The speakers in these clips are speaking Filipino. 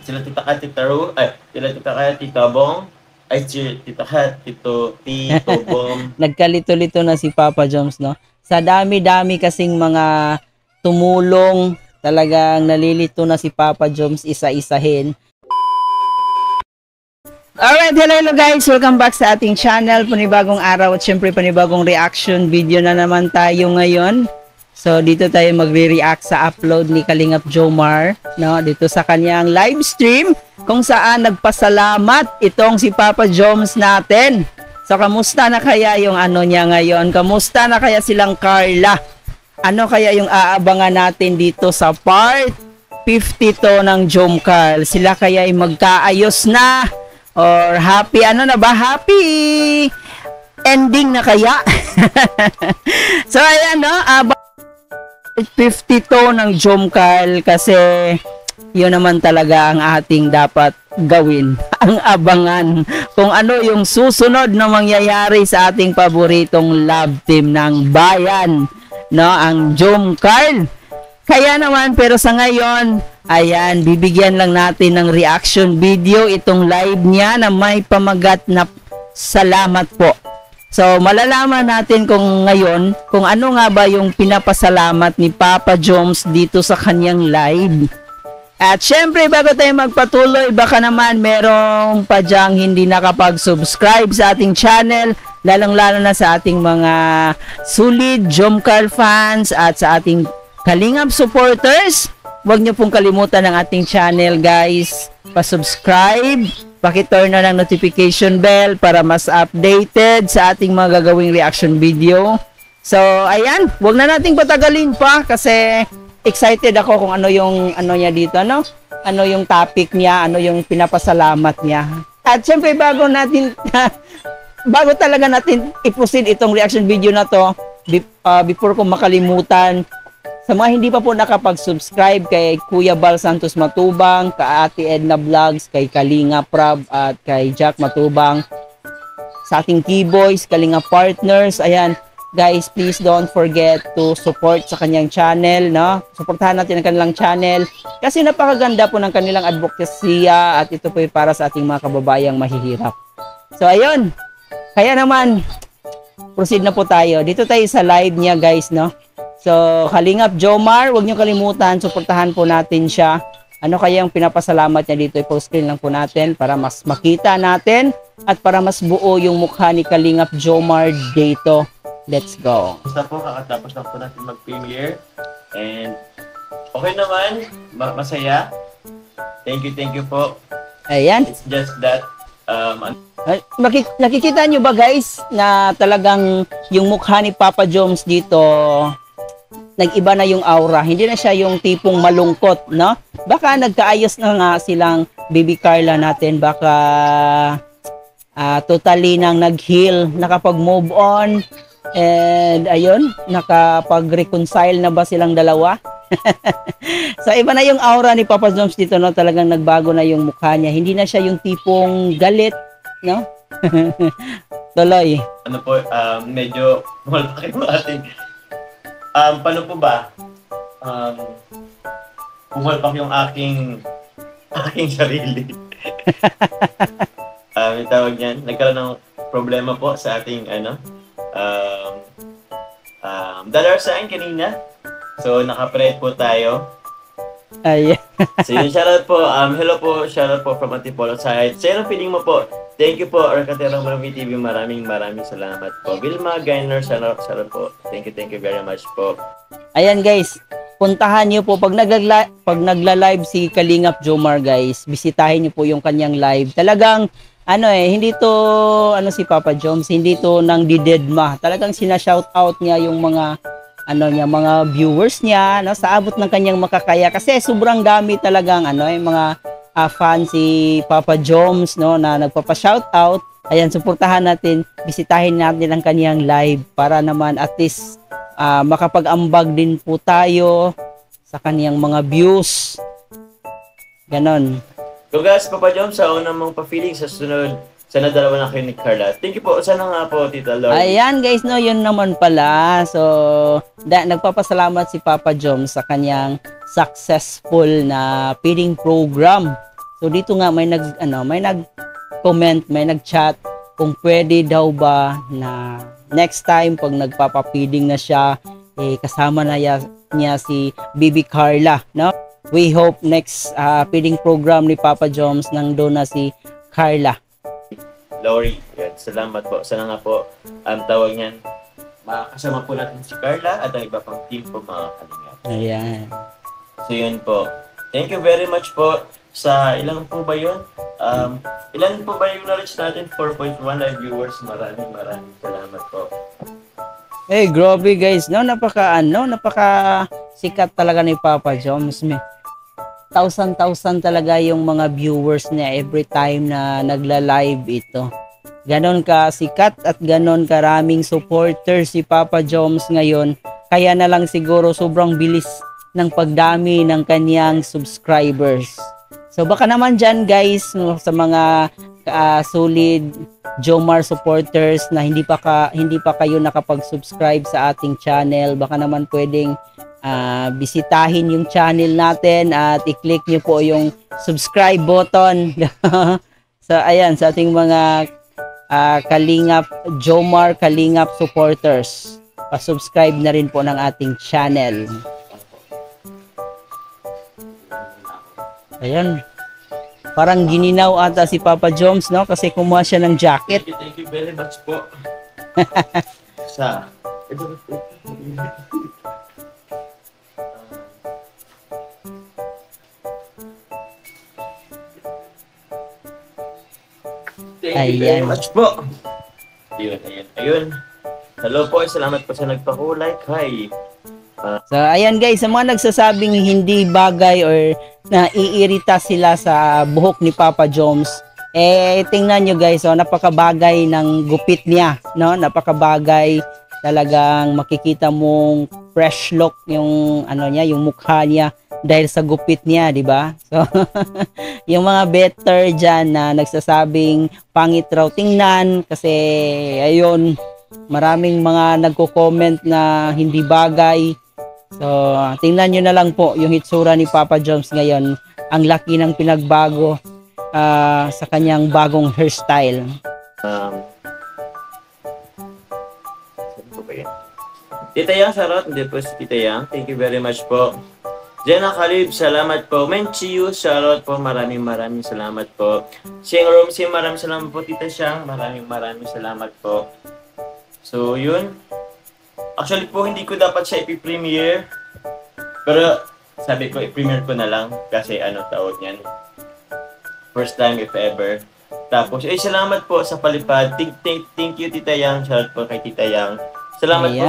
Sila Tita Kat, Tita Ru, ay, sila Tita Kat, Tita Bong, ay, si Tita Kat, Tito Bong. Nagkalito-lito na si Papa Joms, no? Sa dami-dami kasing mga tumulong, talagang nalilito na si Papa Joms isa-isahin. Alright, hello guys! Welcome back sa ating channel. Panibagong araw at syempre panibagong reaction video na naman tayo ngayon. So, dito tayo magre-react sa upload ni Kalingap Jomar, no? Dito sa kanyang live stream kung saan nagpasalamat itong si Papa Joms natin. So, kamusta na kaya yung ano niya ngayon? Kamusta na kaya silang Carla? Ano kaya yung aabangan natin dito sa part 52 ng Jomcar? Sila kaya ay magkaayos na? Or happy, ano na ba? Happy ending na kaya? So, ayan, no? 52 ng Jomcar kasi yun naman talaga ang ating dapat gawin. Ang abangan kung ano yung susunod na mangyayari sa ating paboritong love team ng bayan, no? Ang Jomcar. Kaya naman, pero sa ngayon, ayan, bibigyan lang natin ng reaction video itong live niya na may pamagat na salamat po. So, malalaman natin kung ngayon, kung ano nga ba yung pinapasalamat ni Papa Joms dito sa kanyang live. At syempre, bago tayo magpatuloy, baka naman merong pa dyang hindi nakapag-subscribe sa ating channel, lalong-lalo na sa ating mga solid Jomcar fans at sa ating Kalingap supporters. Huwag niyo pong kalimutan ang ating channel, guys. Pa-subscribe, paki-turn na ng notification bell para mas updated sa ating mga gagawing reaction video. So, ayan, huwag na nating patagalin pa kasi excited ako kung ano yung ano niya dito, ano? Ano yung topic niya, ano yung pinapasalamat niya. At syempre, bago talaga natin i-proceed itong reaction video na to, before ko makalimutan, sa mga hindi pa po nakapag-subscribe kay Kuya Bal Santos Matubang, kay Ate Edna Vlogs, kay Kalinga Prab at kay Jack Matubang, sa ating Keyboys, Kalinga Partners, ayan, guys, please don't forget to support sa kanyang channel, no? Suportahan natin ang kanilang channel kasi napakaganda po ng kanilang advocacy at ito po ay para sa ating mga kababayang mahihirap. So, ayun. Kaya naman, proceed na po tayo. Dito tayo sa live niya, guys, no? So, Kalingap Jomar, huwag niyo kalimutan, suportahan po natin siya. Ano kaya yung pinapasalamat niya dito? I-post screen lang po natin para mas makita natin at para mas buo yung mukha ni Kalingap Jomar dito. Let's go. Basta po, kakatapos lang po natin mag-premiere. And okay naman, masaya. Thank you po. Ayan. It's just that, nakikita nyo ba, guys, na talagang yung mukha ni Papa Joms dito, nag-iba na yung aura. Hindi na siya yung tipong malungkot, no? Baka nagkaayos na nga silang baby Carla natin. Baka totally nang nag-heal, nakapag-move on. And ayun, nakapag-reconcile na ba silang dalawa? So, iba na yung aura ni Papa Joms dito, no? Talagang nagbago na yung mukha niya. Hindi na siya yung tipong galit, no? Tuloy. Ano po, medyo malaki po ating paano po ba? Pumalpak yung aking sarili. May tawag niyan. Nagkaroon ng problema po sa ating dollar sign kanina. So, naka-pray po tayo. Ayan. So, yun, shoutout po. Hello po, shoutout po from Antipolo side. So, yun ang feeling mo po. Thank you po, Arcaterang Marami TV. Maraming salamat po. Vilma Gainer, shoutout po. Thank you very much po. Ayan, guys. Puntahan niyo po. Pag nagla-live si Kalingap Jomar, guys, bisitahin niyo po yung kanyang live. Talagang, hindi to, si Papa Joms, hindi to nang didedma. Talagang sina-shoutout niya yung mga, mga viewers niya, no, sa abot ng kanyang makakaya. Kasi sobrang dami talagang, mga fan si Papa Joms, no, na nagpapa-shoutout. Ayan, suportahan natin, bisitahin natin ang kanyang live para naman at least makapag-ambag din po tayo sa kanyang mga views. Ganon. Congrats, Papa Joms, sa unang mong pa-feeling sa sunod. Sana dalawa na kayo ni Carla. Thank you po. Sana nga po, Tita Lord. Ayan, guys, no, yun naman pala. So, nagpapasalamat si Papa Joms sa kanyang successful na feeding program. So dito nga may nag-comment, may nag-chat kung pwede daw ba na next time pag nagpapapiding na siya, kasama na niya si Bibi Carla, no? We hope next feeding program ni Papa Joms nandun na si Carla. Lori, yan, salamat po. Sana nga po, tawag niyan, makakasama po natin si Carla at ang iba pang team po mga kalingap. Ayan. So yun po. Thank you very much po sa ilang po ba yun? Ilan po ba yung knowledge natin? 4.1 live viewers. Maraming salamat po. Hey, grabe guys, no? Napaka sikat talaga ni Papa Joms. Thousand talaga yung mga viewers niya every time na nagla-live ito. Ganon ka sikat at ganon karaming supporters si Papa Joms ngayon. Kaya na lang siguro sobrang bilis ng pagdami ng kanyang subscribers. So baka naman dyan guys, no, sa mga solid Jomar supporters na hindi pa kayo nakapag-subscribe sa ating channel, baka naman pwedeng bisitahin yung channel natin at i-click nyo po yung subscribe button. So ayan, sa ating mga Kalingap Jomar Kalingap supporters, pa-subscribe na rin po ng ating channel. Ayan. Parang gininaw ata si Papa Joms, no? Kasi kumuha siya ng jacket. Thank you very much po. Thank you very much po. Ayun. Hello po, salamat po sa nagpakulay. Hi. So, ayan guys, sa mga nagsasabing hindi bagay or naiirita sila sa buhok ni Papa Joms, tingnan nyo guys, napakabagay ng gupit niya, no? Napakabagay, talagang makikita mong fresh look yung yung mukha niya dahil sa gupit niya, di ba? So, yung mga better dyan na nagsasabing pangit raw tingnan kasi ayun, maraming mga nagko-comment na hindi bagay. So, tingnan nyo na lang po yung hitsura ni Papa Joms ngayon. Ang laki ng pinagbago sa kanyang bagong hairstyle. Tita Yang, shoutout. Hindi po si Tita Yang. Thank you very much po. Jenna Khalib, salamat po. Menchiu, shoutout po. Maraming salamat po. Sing Romsi, maraming salamat po. Tita Siang, maraming salamat po. So, yun. Actually po, hindi ko dapat siya ipi-premiere. Pero, sabi ko, i-premiere ko na lang. Kasi, tawag niyan. First time, if ever. Tapos, salamat po sa palipad. Thank you, Tita Yang. Shoutout po kay Tita Yang. Salamat po.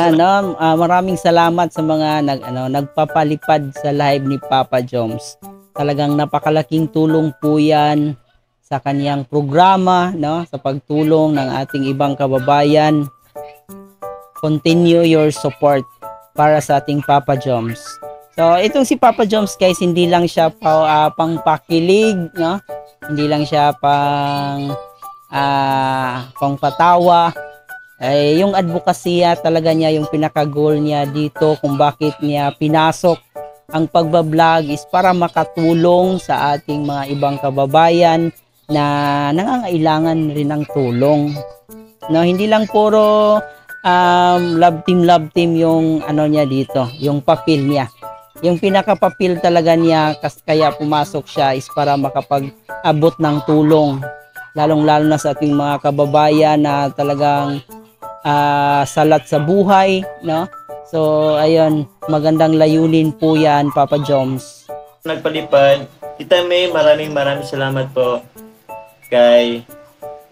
Maraming salamat sa mga nagpapalipad sa live ni Papa Joms. Talagang napakalaking tulong po yan sa kaniyang programa, no? Sa pagtulong ng ating ibang kababayan. Continue your support para sa ating Papa Joms. So, itong si Papa Joms guys, hindi lang siya pangpakilig, no? Hindi lang siya pangpatawa. Yung advokasya talaga niya, yung pinaka-goal niya dito kung bakit niya pinasok ang pagbablog is para makatulong sa ating mga ibang kababayan na nangangailangan rin ng tulong. No, hindi lang puro love team yung niya dito, yung papel niya. Yung pinaka-papel talaga niya kaya pumasok siya is para makapag-abot ng tulong. Lalong-lalo na sa ating mga kababayan na talagang salat sa buhay, no? So, ayun, magandang layunin po yan, Papa Joms. Nagpalipad, Tita May, maraming salamat po. Kay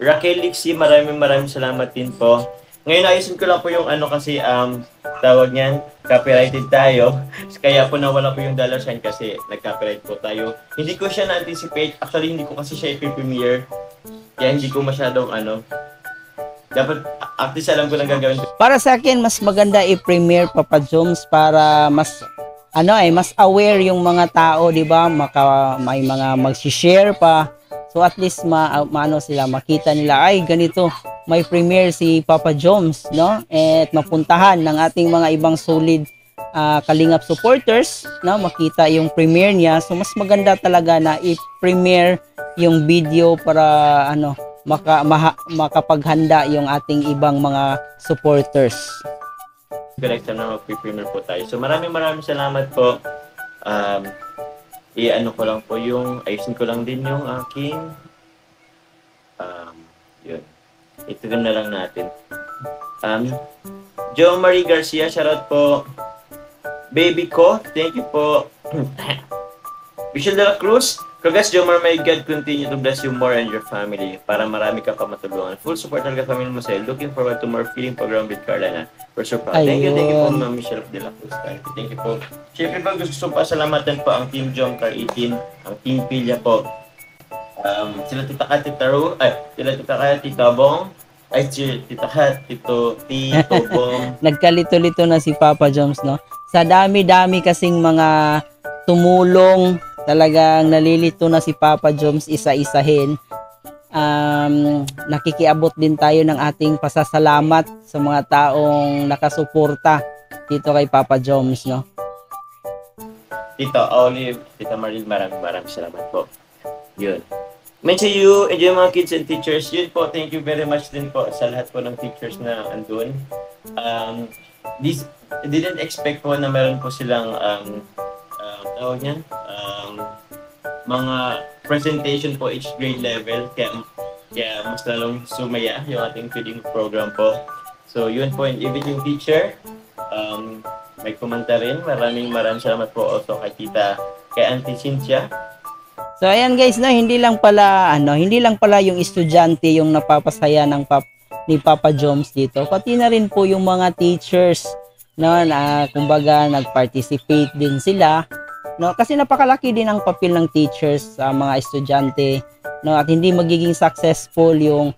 Raquel Lixie, maraming salamat din po. Ngayon, ayusin ko lang po yung kasi, tawag niyan, copyrighted tayo. Kaya po nawala po yung dollar sign kasi nag-copyright po tayo. Hindi ko siya na-anticipate. Actually, hindi ko kasi siya i-premiere. Kaya hindi ko masyadong dapat artist alam ko lang gagawin. Para sa akin, mas maganda i-premiere, Papa Joms, para mas mas aware yung mga tao, di ba? May mga mag-share pa. So at least sila makita nila, ay ganito, may premiere si Papa Joms, no? At mapuntahan ng ating mga ibang solid Kalingap supporters, no, makita yung premiere niya. So mas maganda talaga na i-premiere yung video para ano makapaghanda yung ating ibang mga supporters. Correct na mag-premiere po tayo. So maraming salamat po. I-ano ko lang po ayusin ko lang din yung aking yun. Ito na lang natin. Jo Marie Garcia, shoutout po. Baby ko, thank you po. Michelle de la Cruz, congrats Jomar, may God continue to bless you more and your family para marami ka pa matulungan. Full support talaga family mo sa'yo. Looking forward to more feeling program with Carla na. We're so proud. Thank you po Ma'am Michelle de la Cruz. Thank you po. Siyempre po gusto ko pasalamatan po ang Team Jomcar 18, ang Team Pilya po. Sila Tita Kat, Tita Ru, sila Tita Kat, Tita Bong, Tita Kat, Tito Bong. Nagkalito-lito na si Papa Joms, no? Sa dami-dami kasing mga tumulong, talagang nalilito na si Papa Joms isa-isahin. Nakikiabot din tayo ng ating pasasalamat sa mga taong nakasuporta dito kay Papa Joms, no? Tita Olive, Tita Maril, maraming salamat po. Yun. Mention you, enjoy mga kids and teachers. Yun po, thank you very much din po sa lahat po ng teachers na andun. Didn't expect po na meron po silang tawag niyan, mga presentation po each grade level. Kaya mas lalong sumaya yung ating feeding program po. So yun po, and even yung teacher, may kumanta rin. Maraming salamat po also kay Auntie Cynthia. So ayan guys, no, hindi lang pala yung estudyante yung napapasaya ni Papa Joms dito, pati na rin po yung mga teachers, no, na kumbaga nag-participate din sila, no, kasi napakalaki din ang papel ng teachers sa mga estudyante, no, at hindi magiging successful yung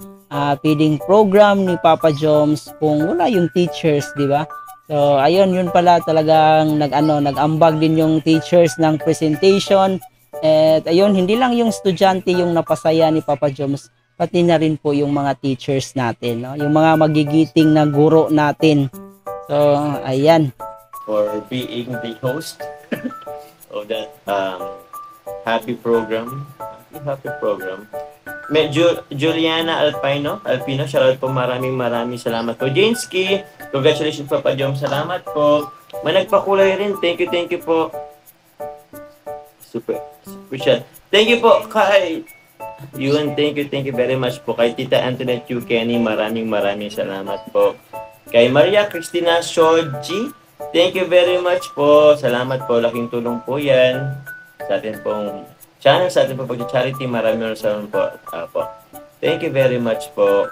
feeding program ni Papa Joms kung wala yung teachers, di ba? So ayun, yun pala talagang nag-ambag din yung teachers ng presentation. At ayun, hindi lang yung estudyante yung napasaya ni Papa Joms, pati na rin po yung mga teachers natin, no? Yung mga magigiting na guro natin. So, ayan. For being the host of that happy program. Happy program. Juliana Alpino, shoutout po, maraming salamat po. Janeski, congratulations Papa Joms, salamat po. May nagpakulay rin, thank you po. Super chat. Thank you po kay Yun, thank you very much po. Kay Tita Antoinette Yu Kenny, maraming salamat po. Kay Maria Cristina Shoji, thank you very much po. Salamat po, laking tulong po yan sa atin pong channel, sa atin pong pag-charity. Maraming salamat po. Thank you very much po.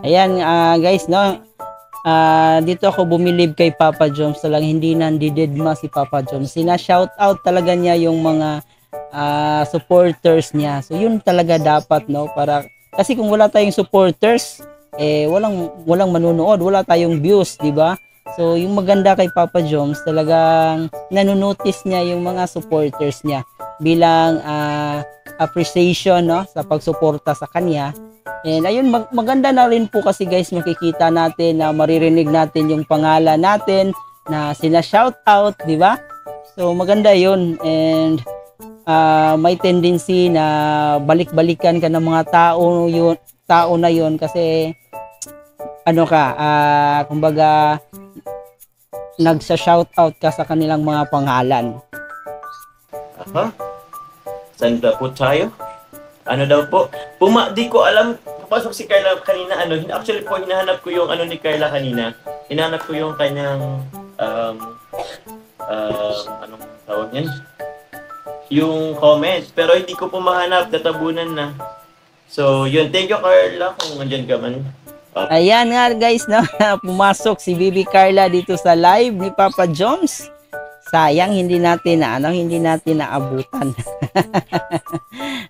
Ayan, guys, no, dito ako bumilib kay Papa Joms, talagang hindi nandididma si Papa Joms. Sina-shoutout talaga niya yung mga supporters niya. So yun talaga dapat, no, para kasi kung wala tayong supporters, walang manunood, wala tayong views, di ba? So yung maganda kay Papa Joms, talagang nanonotice niya yung mga supporters niya bilang appreciation, no, sa pagsuporta sa kanya. And ayun, maganda na rin po kasi guys, makikita natin na maririnig natin yung pangalan natin na sila shoutout, di ba? So maganda yun, and may tendency na balik-balikan ka ng mga tao na yun kasi kumbaga nagsa-shoutout ka sa kanilang mga pangalan. Aha. Saan ba po tayo? Ano daw po? Di ko alam. Papasok si Carla kanina. Actually po, hinahanap ko yung ni Carla kanina. Hinahanap ko yung kanyang anong tawag yan? Yung comments. Pero hindi ko po mahanap. Tatabunan na. So, yun. Thank you, Carla, kung andyan ka man. Ayan nga guys, no? Pumasok si Bibi Carla dito sa live ni Papa Joms. Sayang hindi natin naabutan.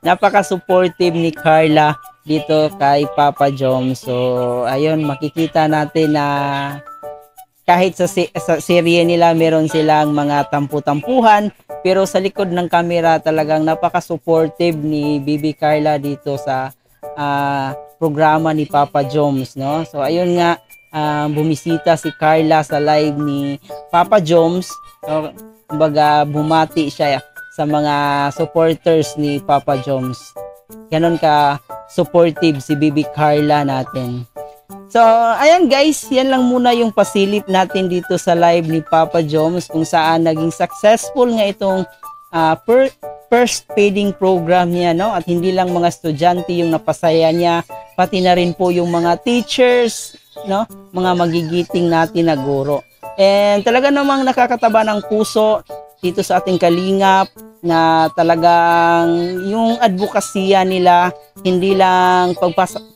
Napaka-supportive ni Carla dito kay Papa Joms. So, ayun, makikita natin na kahit sa serye nila meron silang mga tampu-tampuhan, pero sa likod ng camera talagang napaka-supportive ni Bibi Carla dito sa programa ni Papa Joms, no? So ayun nga, bumisita si Carla sa live ni Papa Joms. So, kumbaga bumati siya sa mga supporters ni Papa Joms. Ganon ka supportive si Bibi Carla natin. So, ayan guys, yan lang muna yung pasilip natin dito sa live ni Papa Joms kung saan naging successful nga itong first feeding program niya, no? At hindi lang mga estudyante yung napasaya niya, pati na rin po yung mga teachers, no? Mga magigiting natin na guro. And talaga namang nakakataba ng puso dito sa ating kalingap na talagang yung advokasya nila, hindi lang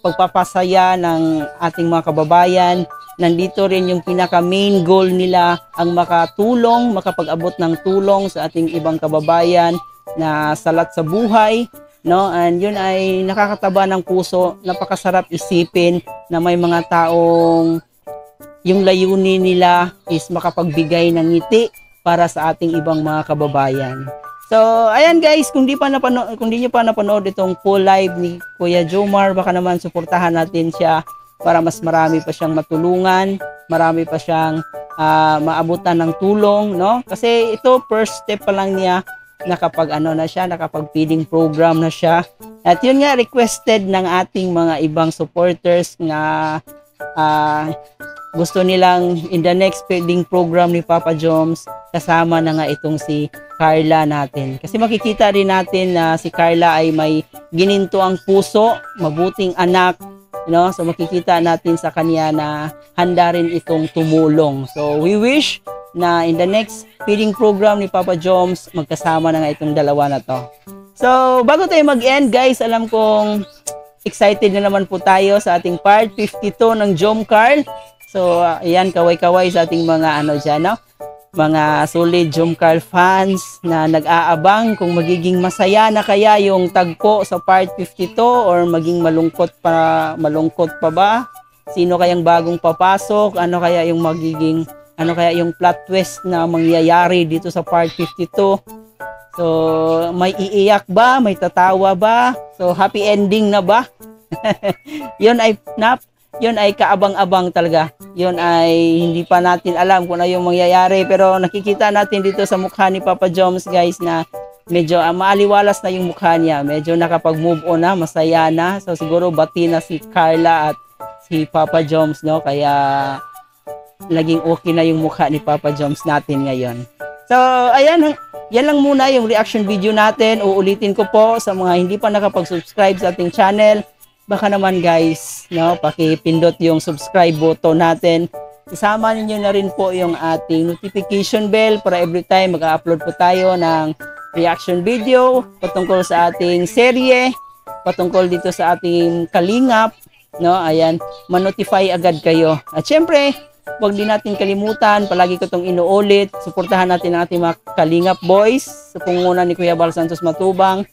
pagpapasaya ng ating mga kababayan, nandito rin yung pinaka main goal nila, ang makatulong, makapag-abot ng tulong sa ating ibang kababayan na salat sa buhay, no? And yun ay nakakataba ng puso, napakasarap isipin na may mga taong yung layunin nila is makapagbigay ng ngiti para sa ating ibang mga kababayan. So, ayan guys, kung di niyo pa napanood itong full live ni Kuya Jomar, baka naman suportahan natin siya para mas marami pa siyang matulungan, marami pa siyang maabutan ng tulong, no? Kasi ito first step pa lang niya nakapag feeding program na siya. At yun nga requested ng ating mga ibang supporters na gusto nilang in the next feeding program ni Papa Joms, kasama na nga itong si Carla natin. Kasi makikita rin natin na si Carla ay may gininto ang puso, mabuting anak, no? So makikita natin sa kanya na handa rin itong tumulong. So we wish na in the next feeding program ni Papa Joms, magkasama na nga itong dalawa na to. So bago tayo mag-end guys, alam kong excited na naman po tayo sa ating part 52 ng Jom Carl. So, ayan, kaway-kaway sa ating mga dyan, no? Mga solid Jom Carl fans na nag-aabang kung magiging masaya na kaya yung tagpo sa part 52 or maging malungkot pa ba? Sino kayang bagong papasok? Ano kaya yung plot twist na mangyayari dito sa part 52? So, may iiyak ba? May tatawa ba? So, happy ending na ba? Yun ay kaabang-abang talaga. Yun ay hindi pa natin alam kung ano yung mangyayari. Pero nakikita natin dito sa mukha ni Papa Joms guys na medyo maaliwalas na yung mukha niya. Medyo nakapag-move on na, masaya na. So siguro bati na si Carla at si Papa Joms, no? Kaya naging okay na yung mukha ni Papa Joms natin ngayon. So ayan, yan lang muna yung reaction video natin. Uulitin ko po sa mga hindi pa nakapag-subscribe sa ating channel. Baka naman guys, no, pakipindot yung subscribe button natin. Isama niyo na rin po yung ating notification bell para every time mag-upload po tayo ng reaction video patungkol sa ating serye, patungkol dito sa ating kalingap, no? Ayan, ma-notify agad kayo. At syempre, huwag din natin kalimutan, palagi ko itong inuulit, suportahan natin ang ating mga kalingap boys sa pangunguna ni Kuya Bal Santos Matubang,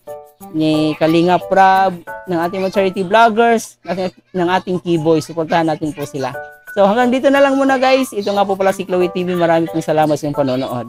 ni Kalingap Prab, ng ating mga charity vloggers, at ng ating keyboys. Suportahan natin po sila. So hanggang dito na lang muna guys. Ito nga po pala si Chloe TV. Maraming salamat sa inyong panonood.